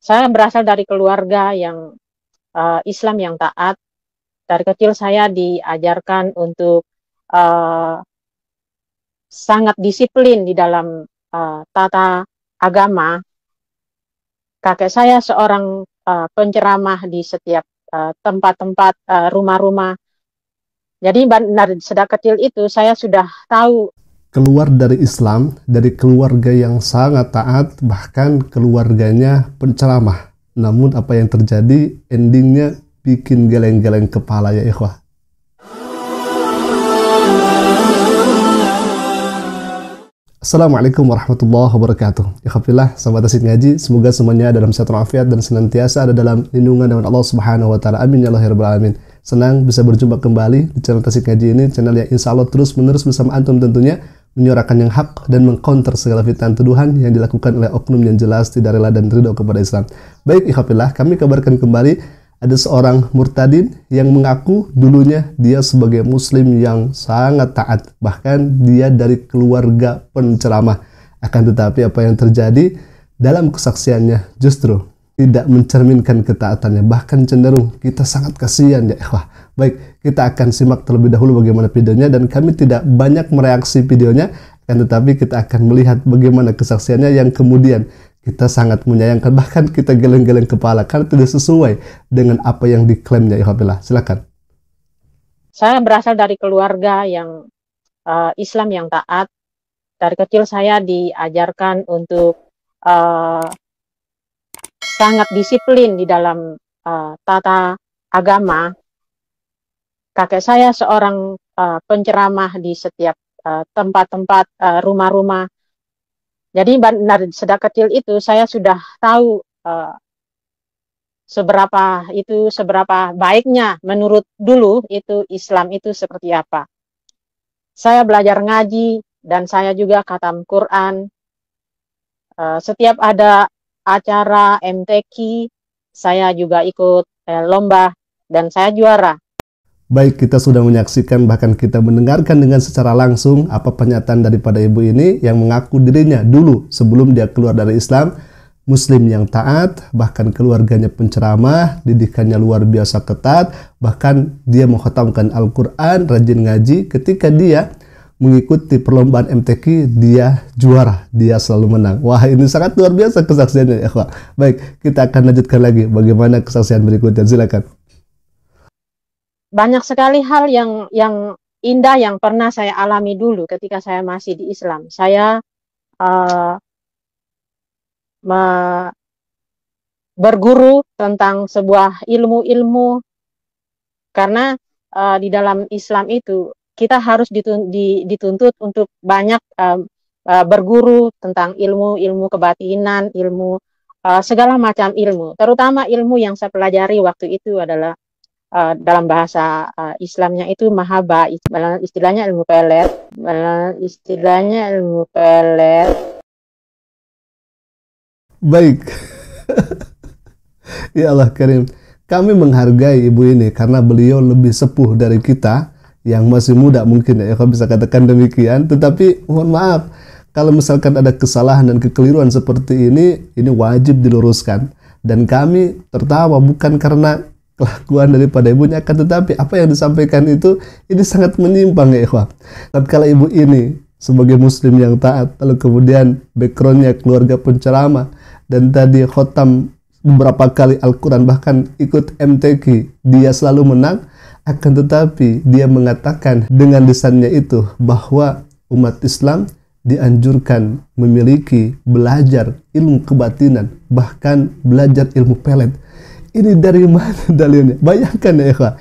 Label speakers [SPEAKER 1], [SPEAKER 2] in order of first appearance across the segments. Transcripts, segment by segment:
[SPEAKER 1] Saya berasal dari keluarga yang Islam yang taat. Dari kecil saya diajarkan untuk uh, sangat disiplin di dalam tata agama. Kakek saya seorang penceramah di setiap tempat-tempat, rumah-rumah. Jadi sejak kecil itu saya sudah tahu.
[SPEAKER 2] Keluar dari Islam, dari keluarga yang sangat taat, bahkan keluarganya penceramah. Namun apa yang terjadi, endingnya bikin geleng-geleng kepala ya ikhwah. Assalamualaikum warahmatullahi wabarakatuh. Ikhwafillah, sahabat Asik Ngaji, semoga semuanya dalam sehat walafiat dan senantiasa ada dalam lindungan dari Allah Subhanahu wa taala. Amin ya Allah ya rabbal alamin. Senang bisa berjumpa kembali di channel Asik Ngaji ini, channel yang insya Allah terus menerus bersama antum tentunya menyuarakan yang hak dan mengcounter segala fitnah tuduhan yang dilakukan oleh oknum yang jelas tidak rela dan ridho kepada Islam. Baik ikhwafillah, kami kabarkan kembali ada seorang murtadin yang mengaku dulunya dia sebagai muslim yang sangat taat, bahkan dia dari keluarga penceramah. Akan tetapi apa yang terjadi dalam kesaksiannya justru tidak mencerminkan ketaatannya, bahkan cenderung kita sangat kasihan ya ikhwah. Baik, kita akan simak terlebih dahulu bagaimana videonya, dan kami tidak banyak mereaksi videonya, akan tetapi kita akan melihat bagaimana kesaksiannya yang kemudian kita sangat menyayangkan, bahkan kita geleng-geleng kepala karena tidak sesuai dengan apa yang diklaimnya. Alhamdulillah, silakan.
[SPEAKER 1] Saya berasal dari keluarga yang Islam yang taat. Dari kecil saya diajarkan untuk sangat disiplin di dalam tata agama. Kakek saya seorang penceramah di setiap tempat-tempat, rumah-rumah. Jadi sejak kecil itu saya sudah tahu seberapa baiknya menurut dulu itu Islam itu seperti apa. Saya belajar ngaji dan saya juga khatam Quran. Setiap ada acara MTQ, saya juga ikut lomba dan saya juara.
[SPEAKER 2] Baik, kita sudah menyaksikan, bahkan kita mendengarkan dengan secara langsung apa pernyataan daripada ibu ini yang mengaku dirinya dulu sebelum dia keluar dari Islam muslim yang taat, bahkan keluarganya penceramah, didikannya luar biasa ketat, bahkan dia mengkhatamkan Al-Quran, rajin ngaji. Ketika dia mengikuti perlombaan MTQ, dia juara, dia selalu menang. Wah, ini sangat luar biasa kesaksiannya ya. Baik, kita akan lanjutkan lagi bagaimana kesaksian berikutnya, silakan.
[SPEAKER 1] Banyak sekali hal yang indah yang pernah saya alami dulu ketika saya masih di Islam. Saya berguru tentang sebuah ilmu-ilmu, karena di dalam Islam itu kita harus dituntut untuk banyak berguru tentang ilmu kebatinan, ilmu segala macam ilmu. Terutama ilmu yang saya pelajari waktu itu adalah dalam bahasa Islamnya itu mahaba, istilahnya ilmu pelet,
[SPEAKER 2] Baik. Ya Allah Karim, kami menghargai ibu ini karena beliau lebih sepuh dari kita yang masih muda mungkin ya, kalau bisa katakan demikian. Tetapi mohon maaf, kalau misalkan ada kesalahan dan kekeliruan seperti ini wajib diluruskan. Dan kami tertawa bukan karena kelakuan daripada ibunya, akan tetapi apa yang disampaikan itu ini sangat menyimpang ya ikhwah. Tapi kalau ibu ini sebagai muslim yang taat, lalu kemudian backgroundnya keluarga penceramah, dan tadi khotam beberapa kali Al-Quran, bahkan ikut MTQ, dia selalu menang, akan tetapi dia mengatakan dengan lisannya itu bahwa umat Islam dianjurkan memiliki belajar ilmu kebatinan, bahkan belajar ilmu pelet. Ini dari mana dalilnya? Bayangkan ya ikhwah,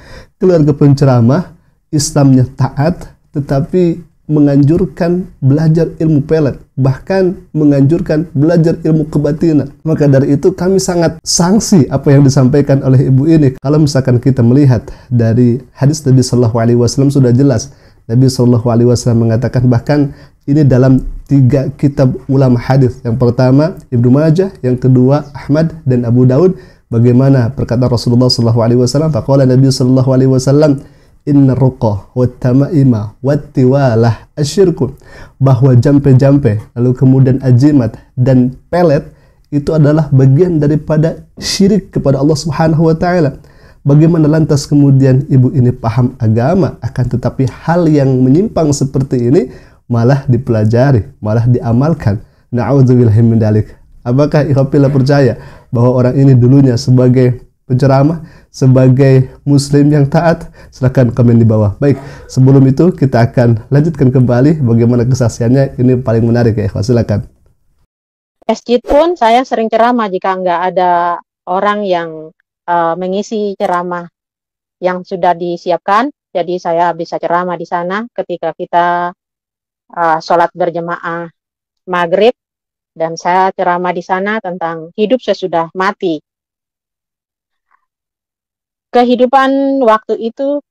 [SPEAKER 2] keluarga penceramah, Islamnya taat, tetapi menganjurkan belajar ilmu pelet, bahkan menganjurkan belajar ilmu kebatinan. Maka dari itu kami sangat sanksi apa yang disampaikan oleh ibu ini. Kalau misalkan kita melihat dari hadis Nabi Shallallahu Alaihi Wasallam sudah jelas, Nabi Shallallahu Alaihi Wasallam mengatakan, bahkan ini dalam 3 kitab ulama hadis. Yang pertama Ibnu Majah, yang kedua Ahmad dan Abu Daud. Bagaimana perkataan Rasulullah Shallallahu Alaihi Wasallam? Faqala Nabi Shallallahu Alaihi Wasallam, inna ruqah wa tamaima wa tiwalah asyirku, bahwa jampe-jampe lalu kemudian ajimat dan pelet itu adalah bagian daripada syirik kepada Allah Subhanahu wa taala. Bagaimana lantas kemudian ibu ini paham agama, akan tetapi hal yang menyimpang seperti ini malah dipelajari, malah diamalkan. Na'udzubillahi min dzalik. Apakah ikhwafillah percaya bahwa orang ini dulunya sebagai penceramah, sebagai muslim yang taat? Silakan komen di bawah. Baik, sebelum itu kita akan lanjutkan kembali bagaimana kesaksiannya. Ini paling menarik ya ikhwah, silakan.
[SPEAKER 1] Masjid pun saya sering ceramah jika nggak ada orang yang mengisi ceramah yang sudah disiapkan. Jadi saya bisa ceramah di sana ketika kita sholat berjamaah maghrib, dan saya ceramah di sana tentang hidup sesudah mati. Kehidupan waktu itu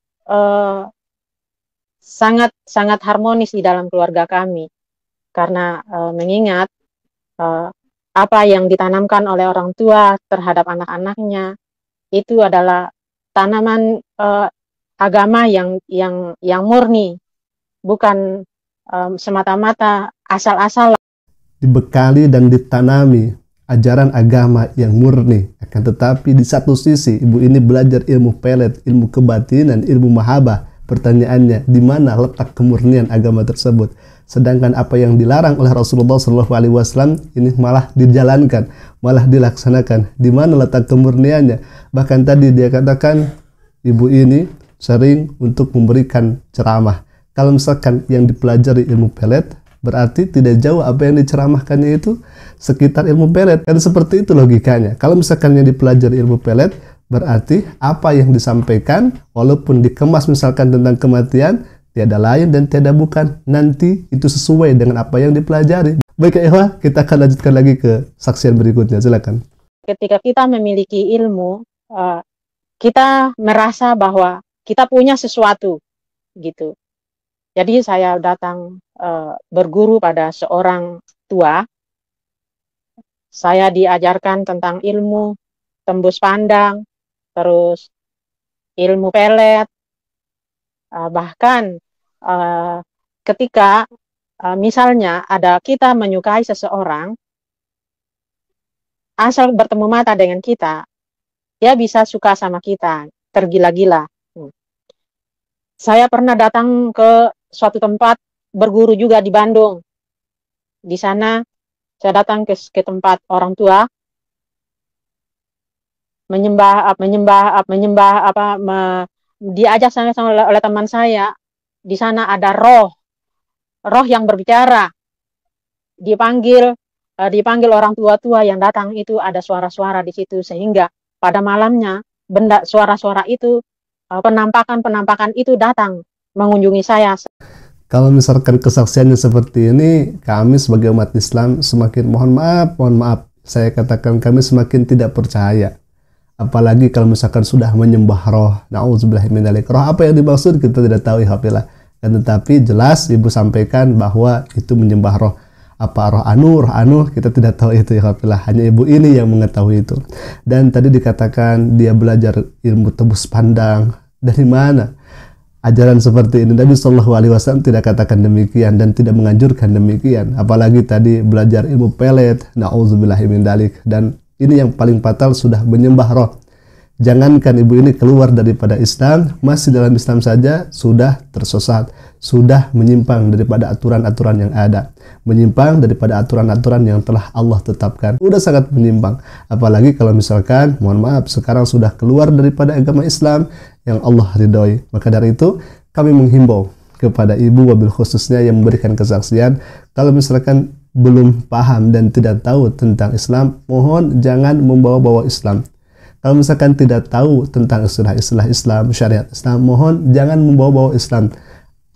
[SPEAKER 1] sangat harmonis di dalam keluarga kami, karena mengingat apa yang ditanamkan oleh orang tua terhadap anak-anaknya itu adalah tanaman agama yang murni, bukan semata-mata asal-asal.
[SPEAKER 2] Dibekali dan ditanami ajaran agama yang murni. Akan tetapi di satu sisi ibu ini belajar ilmu pelet, ilmu kebatinan, ilmu mahabah. Pertanyaannya, di mana letak kemurnian agama tersebut? Sedangkan apa yang dilarang oleh Rasulullah SAW ini malah dijalankan, malah dilaksanakan. Di mana letak kemurniannya? Bahkan tadi dia katakan ibu ini sering untuk memberikan ceramah. Kalau misalkan yang dipelajari ilmu pelet, berarti tidak jauh apa yang diceramahkannya itu sekitar ilmu pelet. Dan seperti itu logikanya. Kalau misalkan yang dipelajari ilmu pelet, berarti apa yang disampaikan walaupun dikemas misalkan tentang kematian, tiada lain dan tiada bukan, nanti itu sesuai dengan apa yang dipelajari. Baik ya ikhwah, kita akan lanjutkan lagi ke saksian berikutnya, silakan.
[SPEAKER 1] Ketika kita memiliki ilmu, kita merasa bahwa kita punya sesuatu gitu. Jadi saya datang berguru pada seorang tua. Saya diajarkan tentang ilmu tembus pandang, terus ilmu pelet, bahkan ketika misalnya ada kita menyukai seseorang, asal bertemu mata dengan kita, dia bisa suka sama kita, tergila-gila. Saya pernah datang ke suatu tempat berguru juga di Bandung. Di sana saya datang ke tempat orang tua, diajak sama oleh teman saya. Di sana ada roh yang berbicara. Dipanggil orang tua-tua yang datang itu, ada suara-suara di situ, sehingga pada malamnya suara-suara itu, penampakan itu datang mengunjungi saya.
[SPEAKER 2] Kalau misalkan kesaksiannya seperti ini, kami sebagai umat Islam semakin mohon maaf, saya katakan kami semakin tidak percaya. Apalagi kalau misalkan sudah menyembah roh. Na'udzubillahi min dzalik. Roh apa yang dimaksud kita tidak tahu ikhwafillah. Dan tetapi jelas ibu sampaikan bahwa itu menyembah roh. Apa roh anu kita tidak tahu itu ikhwafillah. Hanya ibu ini yang mengetahui itu. Dan tadi dikatakan dia belajar ilmu tembus pandang. Dari mana? Ajaran seperti ini Nabi SAW tidak katakan demikian dan tidak menganjurkan demikian. Apalagi tadi belajar ilmu pelet. Na'udzubillahi min dzalik. Dan ini yang paling fatal, sudah menyembah roh. Jangankan ibu ini keluar daripada Islam, masih dalam Islam saja sudah tersesat, sudah menyimpang daripada aturan-aturan yang ada, menyimpang daripada aturan-aturan yang telah Allah tetapkan. Sudah sangat menyimpang. Apalagi kalau misalkan, mohon maaf, sekarang sudah keluar daripada agama Islam yang Allah ridhoi. Maka dari itu kami menghimbau kepada ibu wabil khususnya yang memberikan kesaksian, kalau misalkan belum paham dan tidak tahu tentang Islam, mohon jangan membawa-bawa Islam. Kalau misalkan tidak tahu tentang istilah-istilah Islam, syariat Islam, mohon jangan membawa-bawa Islam.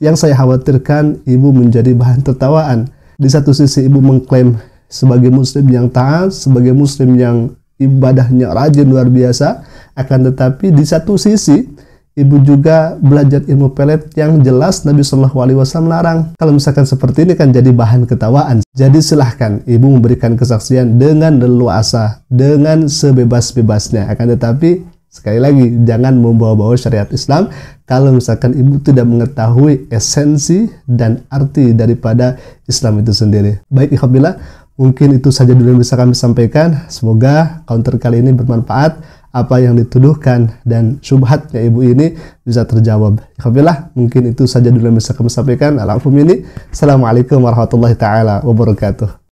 [SPEAKER 2] Yang saya khawatirkan ibu menjadi bahan tertawaan. Di satu sisi ibu mengklaim sebagai muslim yang taat, sebagai muslim yang ibadahnya rajin luar biasa, akan tetapi di satu sisi ibu juga belajar ilmu pelet yang jelas Nabi SAW larang. Kalau misalkan seperti ini kan jadi bahan ketawaan. Jadi silahkan ibu memberikan kesaksian dengan leluasa, dengan sebebas-bebasnya. Akan tetapi sekali lagi jangan membawa-bawa syariat Islam kalau misalkan ibu tidak mengetahui esensi dan arti daripada Islam itu sendiri. Baik ikhwabillah, Mungkin itu saja dulu yang bisa kami sampaikan. Semoga counter kali ini bermanfaat. Apa yang dituduhkan dan syubhatnya ibu ini bisa terjawab. Alhamdulillah, mungkin itu saja dulu yang bisa kami sampaikan. Assalamualaikum warahmatullahi taala wabarakatuh.